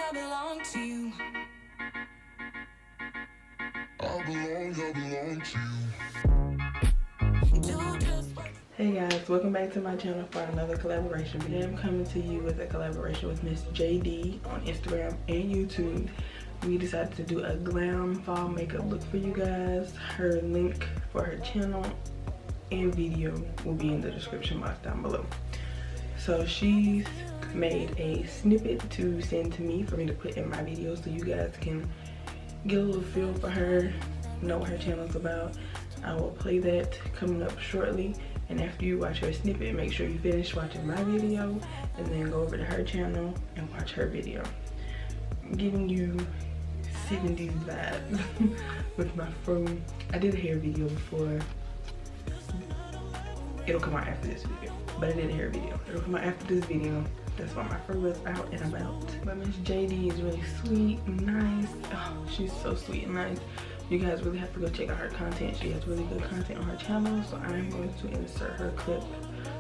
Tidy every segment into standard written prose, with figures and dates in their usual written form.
I belong to you. I belong to you. Do just what. Hey guys, welcome back to my channel for another collaboration video. I'm coming to you with a collaboration with Miss JD on Instagram and YouTube. We decided to do a glam fall makeup look for you guys. Her link for her channel and video will be in the description box down below. So she's made a snippet to send to me for me to put in my video so you guys can get a little feel for her, know what her channel's about. I will play that coming up shortly, and after you watch her snippet, make sure you finish watching my video and then go over to her channel and watch her video. I'm giving you 70s vibes with my fro. I did a hair video before. It'll come out after this video, but I did a hair video. It'll come out after this video. That's why my fur was out and about. But Miss JD is really sweet and nice. Oh, she's so sweet and nice. You guys really have to go check out her content. She has really good content on her channel. So I'm going to insert her clip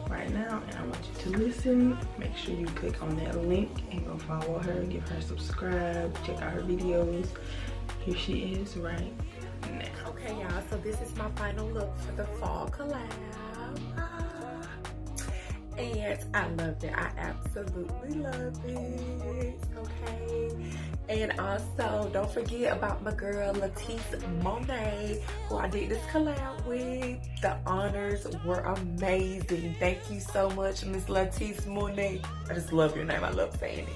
right now, and I want you to listen. Make sure you click on that link and go follow her, give her a subscribe, check out her videos. Here she is right now. Okay, y'all, so this is my final look for the fall collab. And I loved it. I absolutely love it. Okay. And also, don't forget about my girl Latisse Monet, who I did this collab with. The honors were amazing. Thank you so much, Miss Latisse Monet. I just love your name. I love saying it.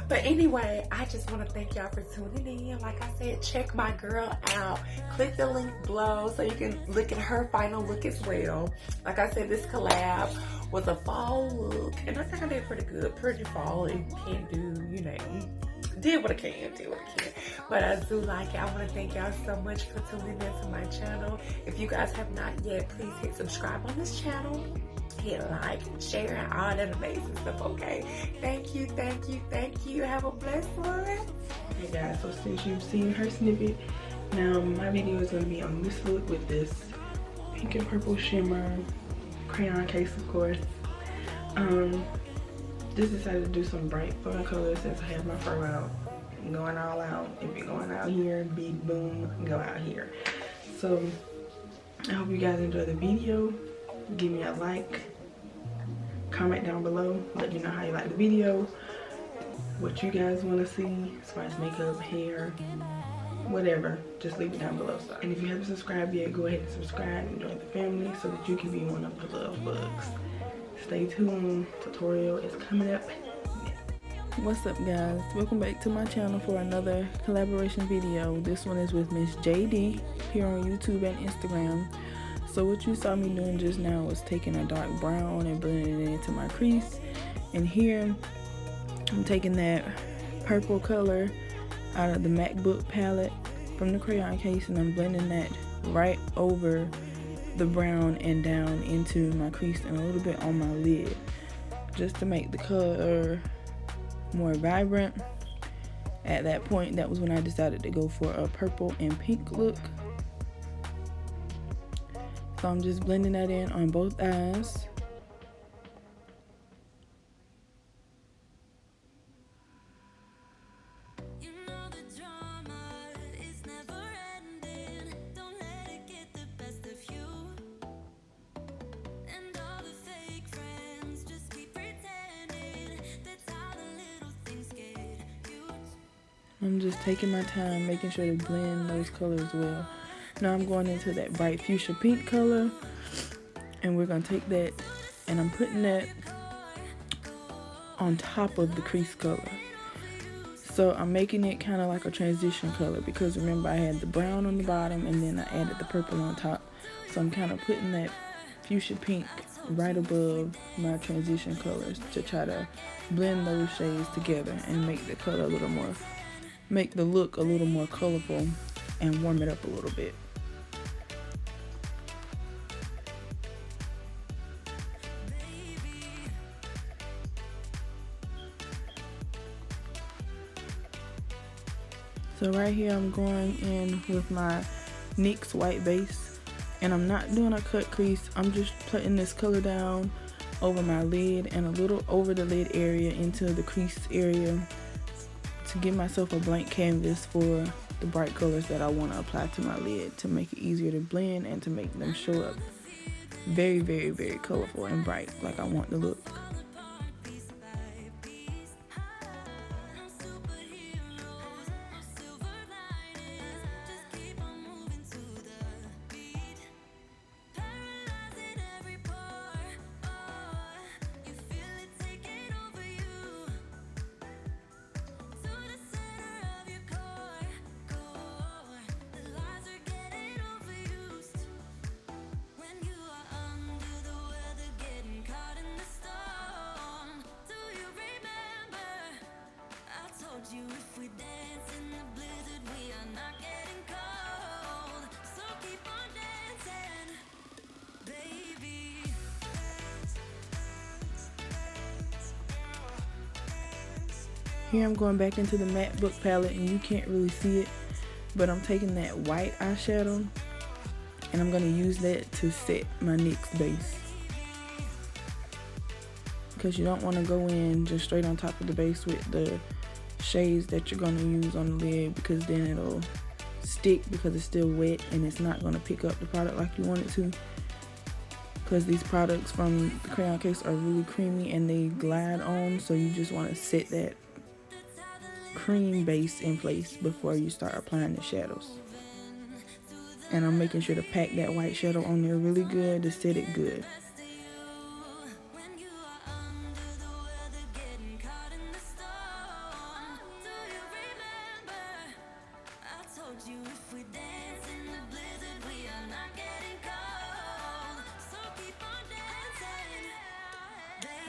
But anyway, I just want to thank y'all for tuning in. Like I said, check my girl out. Click the link below so you can look at her final look as well. Like I said, this collab was a fall look, and I think I did pretty good. Pretty fall and can do, you know, did what I can. But I do like it. I want to thank y'all so much for tuning into my channel. If you guys have not yet, please hit subscribe on this channel. Hit like, share, and all that amazing stuff, okay? Thank you, thank you, thank you. Have a blessed one. Hey guys, so since you've seen her snippet, now my video is going to be on this look with this pink and purple shimmer crayon case, of course. Just decided to do some bright fun colors since I have my fur out. Going all out. If you're going out here, big boom, go out here. So I hope you guys enjoy the video. Give me a like, comment down below, let me know how you like the video, what you guys want to see as far as makeup, hair, whatever. Just leave it down below. And if you haven't subscribed yet, go ahead and subscribe and join the family so that you can be one of the love bugs. Stay tuned, tutorial is coming up. What's up guys, welcome back to my channel for another collaboration video. This one is with Miss JD here on YouTube and Instagram. So what you saw me doing just now was taking a dark brown and blending it into my crease, and here I'm taking that purple color out of the MacBook palette from the crayon case, and I'm blending that right over the brown and down into my crease and a little bit on my lid, just to make the color more vibrant. At that point, that was when I decided to go for a purple and pink look. So I'm just blending that in on both eyes. I'm just taking my time, making sure to blend those colors well. Now I'm going into that bright fuchsia pink color, and we're going to take that, and I'm putting that on top of the crease color. So I'm making it kind of like a transition color, because remember I had the brown on the bottom and then I added the purple on top. So I'm kind of putting that fuchsia pink right above my transition colors to try to blend those shades together and make the color a little more, make the look a little more colorful and warm it up a little bit. So right here I'm going in with my NYX white base, and I'm not doing a cut crease. I'm just putting this color down over my lid and a little over the lid area into the crease area to give myself a blank canvas for the bright colors that I want to apply to my lid, to make it easier to blend and to make them show up very, very, very colorful and bright like I want the look. Here I'm going back into the matte book palette, and you can't really see it, but I'm taking that white eyeshadow and I'm going to use that to set my NYX base, because you don't want to go in just straight on top of the base with the shades that you're going to use on the lid, because then it'll stick because it's still wet and it's not going to pick up the product like you want it to, because these products from the crayon case are really creamy and they glide on, so you just want to set that cream base in place before you start applying the shadows. And I'm making sure to pack that white shadow on there really good to set it good.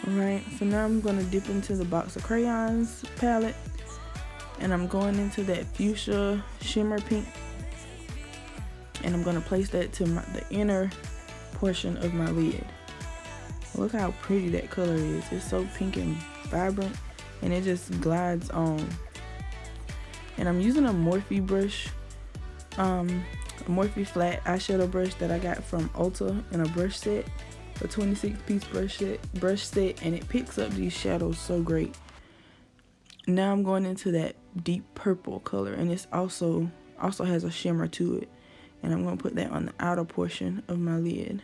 Alright, so now I'm going to dip into the Box of Crayons palette, and I'm going into that fuchsia shimmer pink, and I'm going to place that to the inner portion of my lid. Look how pretty that color is. It's so pink and vibrant, and it just glides on. And I'm using a Morphe brush, a Morphe flat eyeshadow brush that I got from Ulta in a brush set, a 26-piece brush set, and it picks up these shadows so great. Now I'm going into that deep purple color, and it's also has a shimmer to it, and I'm going to put that on the outer portion of my lid.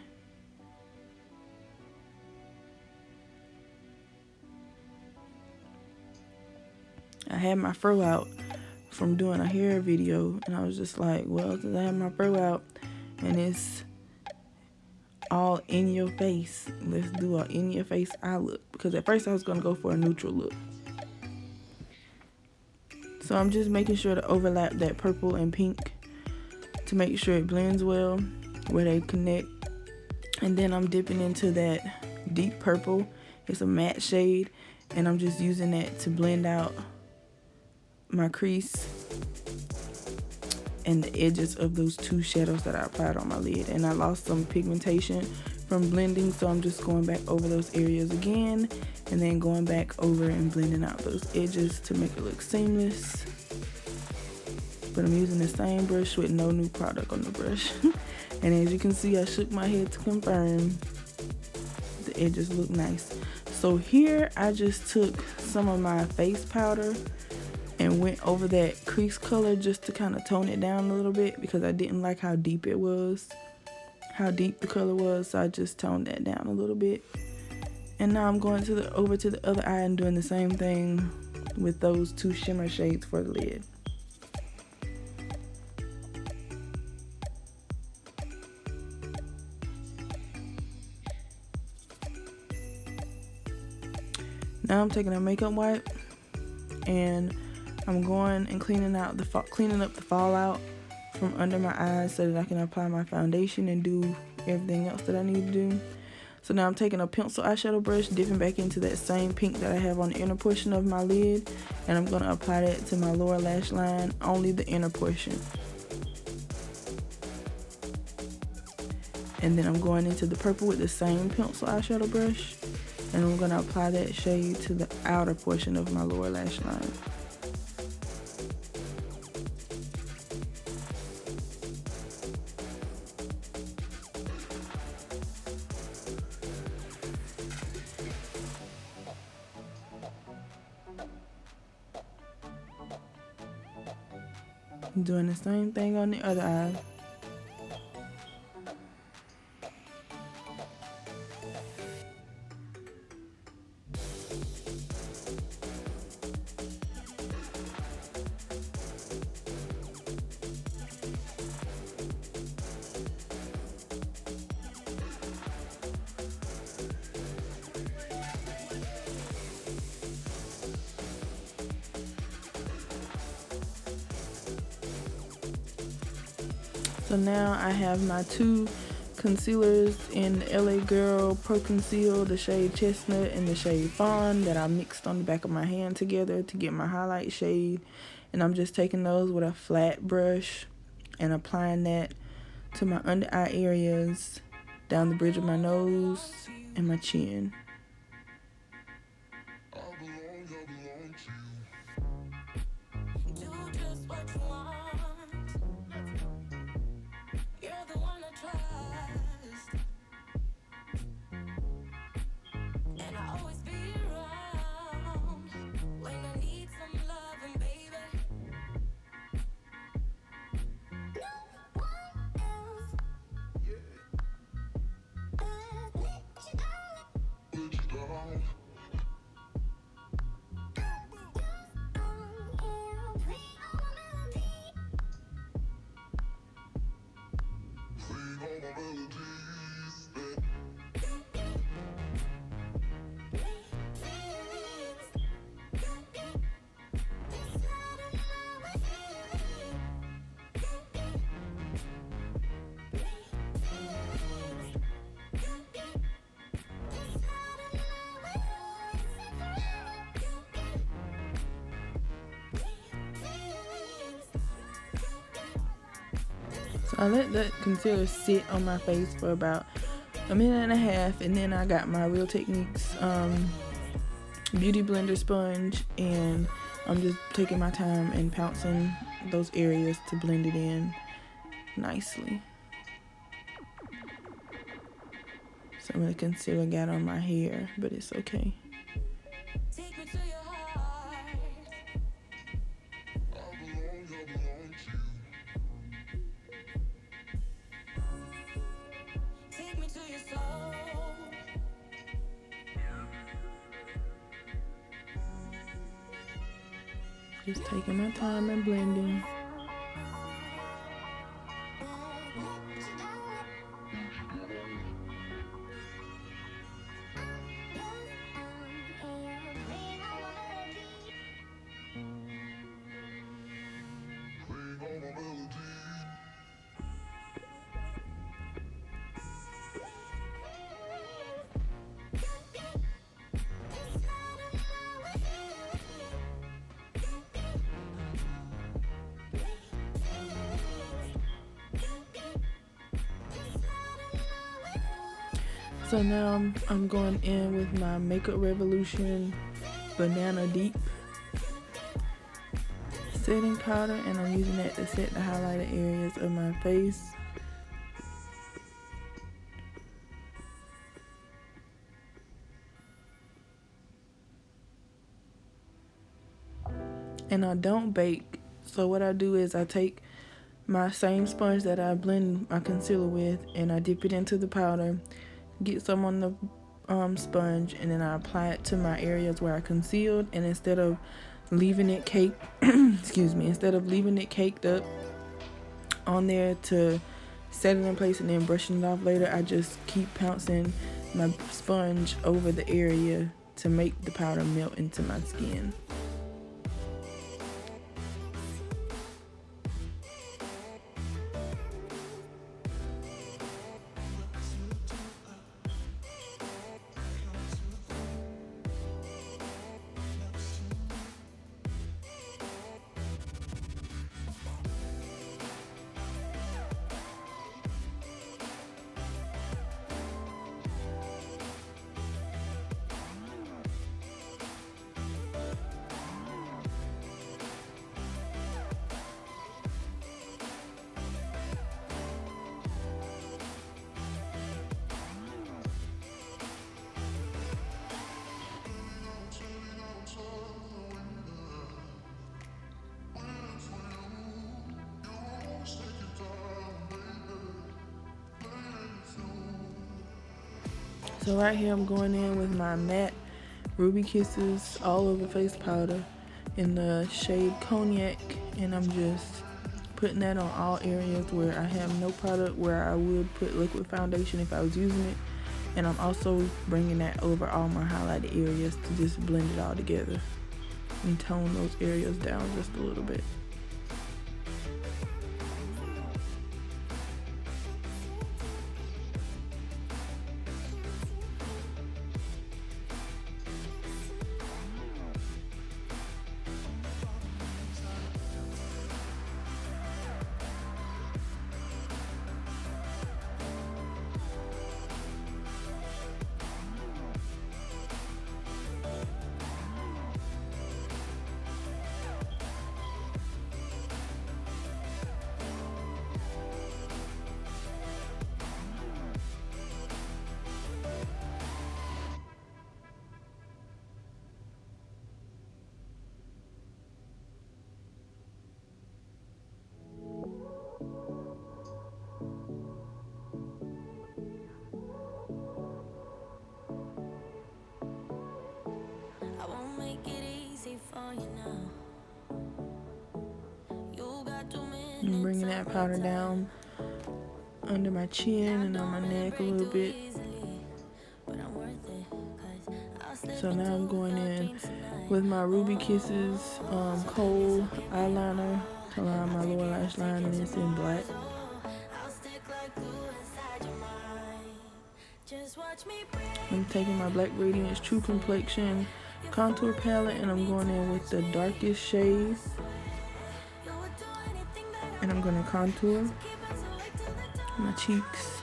I had my fro out from doing a hair video, and I was just like, well, since I have my fro out and it's all in your face, let's do an in your face eye look, because at first I was going to go for a neutral look. So I'm just making sure to overlap that purple and pink to make sure it blends well where they connect. And then I'm dipping into that deep purple. It's a matte shade, and I'm just using that to blend out my crease and the edges of those two shadows that I applied on my lid. And I lost some pigmentation from blending, so I'm just going back over those areas again, and then going back over and blending out those edges to make it look seamless. But I'm using the same brush with no new product on the brush. And as you can see, I shook my head to confirm the edges look nice. So here I just took some of my face powder and went over that crease color just to kind of tone it down a little bit, because I didn't like how deep it was, how deep the color was, so I just toned that down a little bit. And now I'm going over to the other eye and doing the same thing with those two shimmer shades for the lid. Now I'm taking a makeup wipe and I'm going and cleaning up the fallout from under my eyes so that I can apply my foundation and do everything else that I need to do. So now I'm taking a pencil eyeshadow brush, dipping back into that same pink that I have on the inner portion of my lid, and I'm going to apply that to my lower lash line, only the inner portion. And then I'm going into the purple with the same pencil eyeshadow brush, and I'm going to apply that shade to the outer portion of my lower lash line. Doing the same thing on the other eye. So now I have my two concealers in LA Girl Pro Conceal, the shade Chestnut and the shade Fawn, that I mixed on the back of my hand together to get my highlight shade. And I'm just taking those with a flat brush and applying that to my under eye areas, down the bridge of my nose and my chin. So I let that concealer sit on my face for about a minute and a half, and then I got my Real Techniques beauty blender sponge, and I'm just taking my time and pouncing those areas to blend it in nicely. Some of the concealer got on my hair, but it's okay. Just taking my time and blending. So now I'm going in with my Makeup Revolution Banana Deep setting powder, and I'm using that to set the highlighted areas of my face. And I don't bake, so what I do is I take my same sponge that I blend my concealer with, and I dip it into the powder, get some on the sponge, and then I apply it to my areas where I concealed. And instead of leaving it caked instead of leaving it caked up on there to set it in place and then brushing it off later, I just keep pouncing my sponge over the area to make the powder melt into my skin. So right here I'm going in with my matte Ruby Kisses all over face powder in the shade Cognac, and I'm just putting that on all areas where I have no product, where I would put liquid foundation if I was using it. And I'm also bringing that over all my highlighted areas to just blend it all together and tone those areas down just a little bit. I won't make it easy for you now. You got 2 minutes. I'm bringing that powder down under my chin and on my neck a little bit. So now I'm going in with my Ruby Kisses Kohl eyeliner to line my lower lash line, and it's in black. I'm taking my Black Radiance True Complexion contour palette and I'm going in with the darkest shade, and I'm going to contour my cheeks.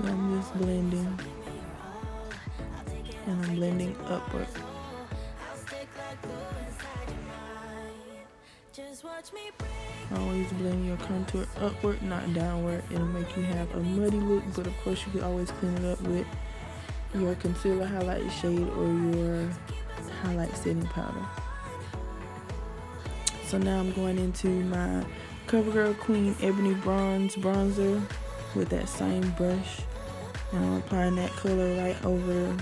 I'm just blending, and I'm blending upward. Always blend your contour upward, not downward. It'll make you have a muddy look, but of course you can always clean it up with your concealer highlight shade or your highlight setting powder. So now I'm going into my CoverGirl Queen Ebony Bronze Bronzer with that same brush, and I'm applying that color right over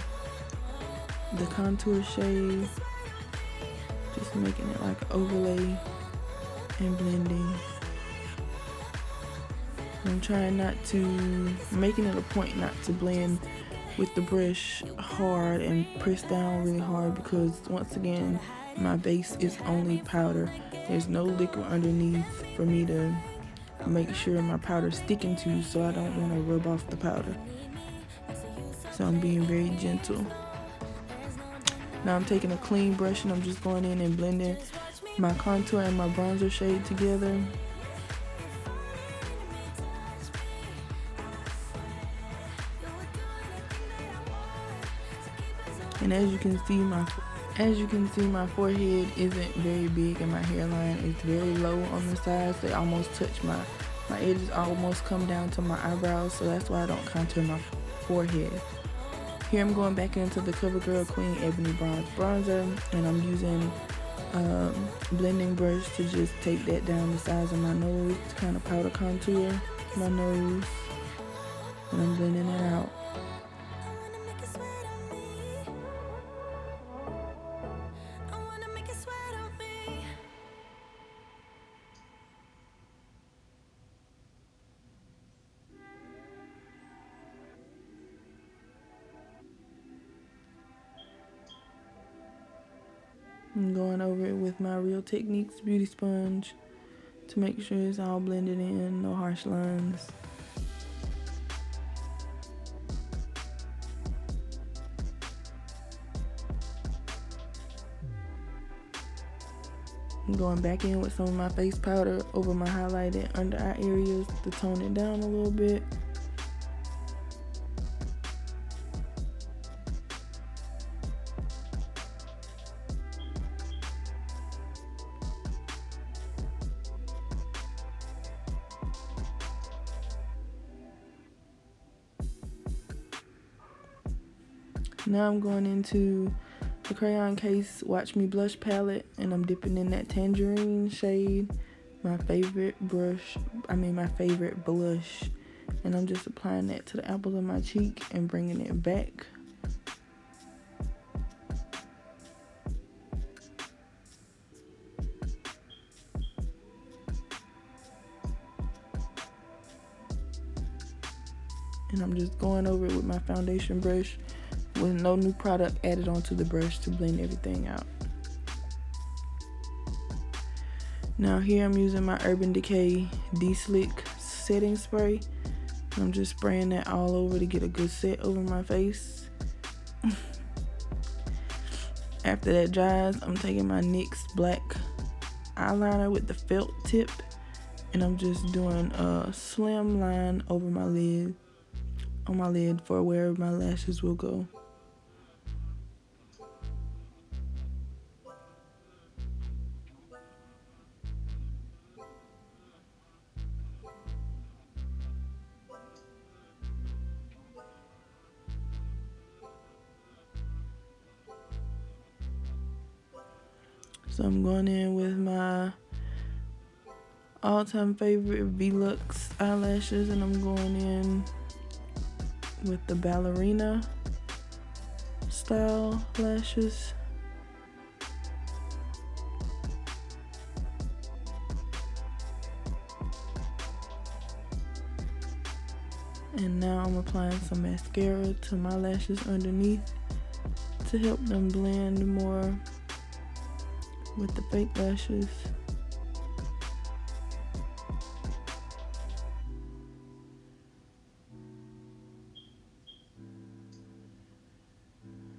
the contour shade, just making it like an overlay and blending. I'm trying making it a point not to blend with the brush hard and press down really hard, because once again my base is only powder. There's no liquid underneath for me to make sure my powder's sticking to, so I don't want to rub off the powder. So I'm being very gentle. Now I'm taking a clean brush and I'm just going in and blending my contour and my bronzer shade together. And as you can see, my forehead isn't very big and my hairline is very low on the sides. They almost touch my edges almost come down to my eyebrows, so that's why I don't contour my forehead. Here I'm going back into the CoverGirl Queen Ebony Bronze Bronzer, and I'm using blending brush to just take that down the sides of my nose to kind of powder contour my nose, and I'm blending it out. I'm going over it with my Real Techniques beauty sponge to make sure it's all blended in, no harsh lines. I'm going back in with some of my face powder over my highlighted under eye areas to tone it down a little bit. Now I'm going into the Crayon Case Watch Me Blush palette, and I'm dipping in that tangerine shade, my favorite blush, and I'm just applying that to the apples of my cheek and bringing it back. And I'm just going over it with my foundation brush with no new product added onto the brush to blend everything out. Now here I'm using my Urban Decay De-Slick setting spray. And I'm just spraying that all over to get a good set over my face. After that dries, I'm taking my NYX black eyeliner with the felt tip, and I'm just doing a slim line over my lid, on my lid for where my lashes will go. So I'm going in with my all-time favorite Velux eyelashes, and I'm going in with the ballerina style lashes. And now I'm applying some mascara to my lashes underneath to help them blend more with the fake lashes.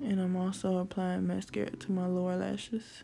And I'm also applying mascara to my lower lashes.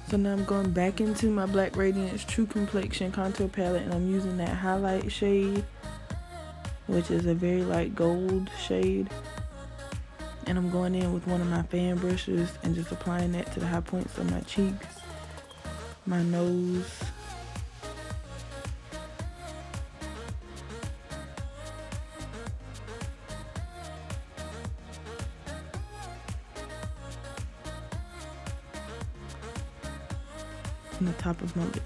So now I'm going back into my Black Radiance True Complexion contour palette, and I'm using that highlight shade, which is a very light gold shade. And I'm going in with one of my fan brushes and just applying that to the high points of my cheeks, my nose, and the top of my lip.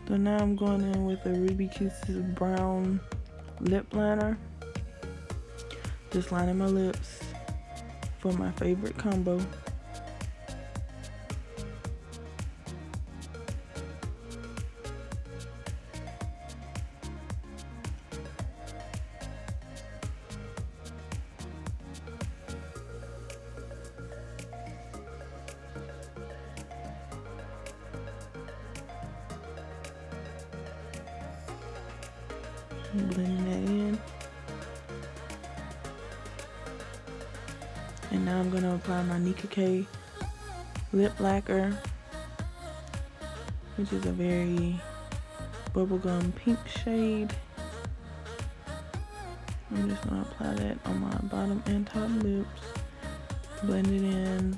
So now I'm going in with a Ruby Kisses brown lip liner, just lining my lips for my favorite combo. Blending that in. And now I'm going to apply my Nika K lip lacquer, which is a very bubblegum pink shade. I'm just going to apply that on my bottom and top lips, blend it in.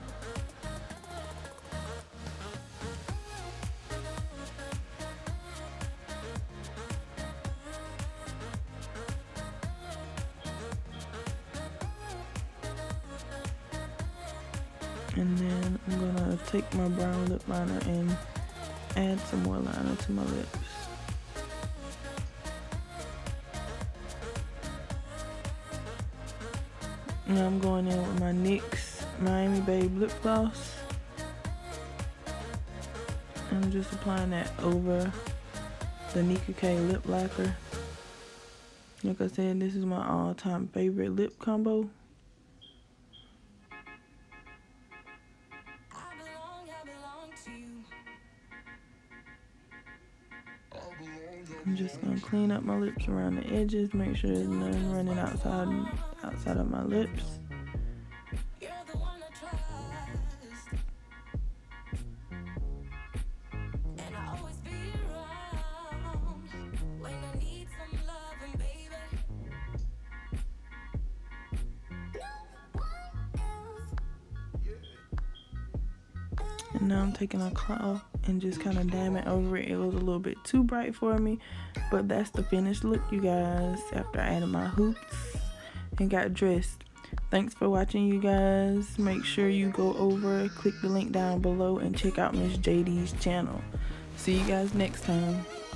And then I'm gonna take my brown lip liner and add some more liner to my lips. Now I'm going in with my NYX Miami Babe lip gloss. I'm just applying that over the Nika K lip lacquer. Like I said, this is my all-time favorite lip combo. I'm just gonna clean up my lips around the edges, make sure there's none running outside of my lips. And now I'm taking a cloth and just kind of dab it over it. It was a little bit too bright for me, but that's the finished look, you guys, after I added my hoops and got dressed. Thanks for watching, you guys. Make sure you go over, click the link down below, and check out Miss JD's channel. See you guys next time.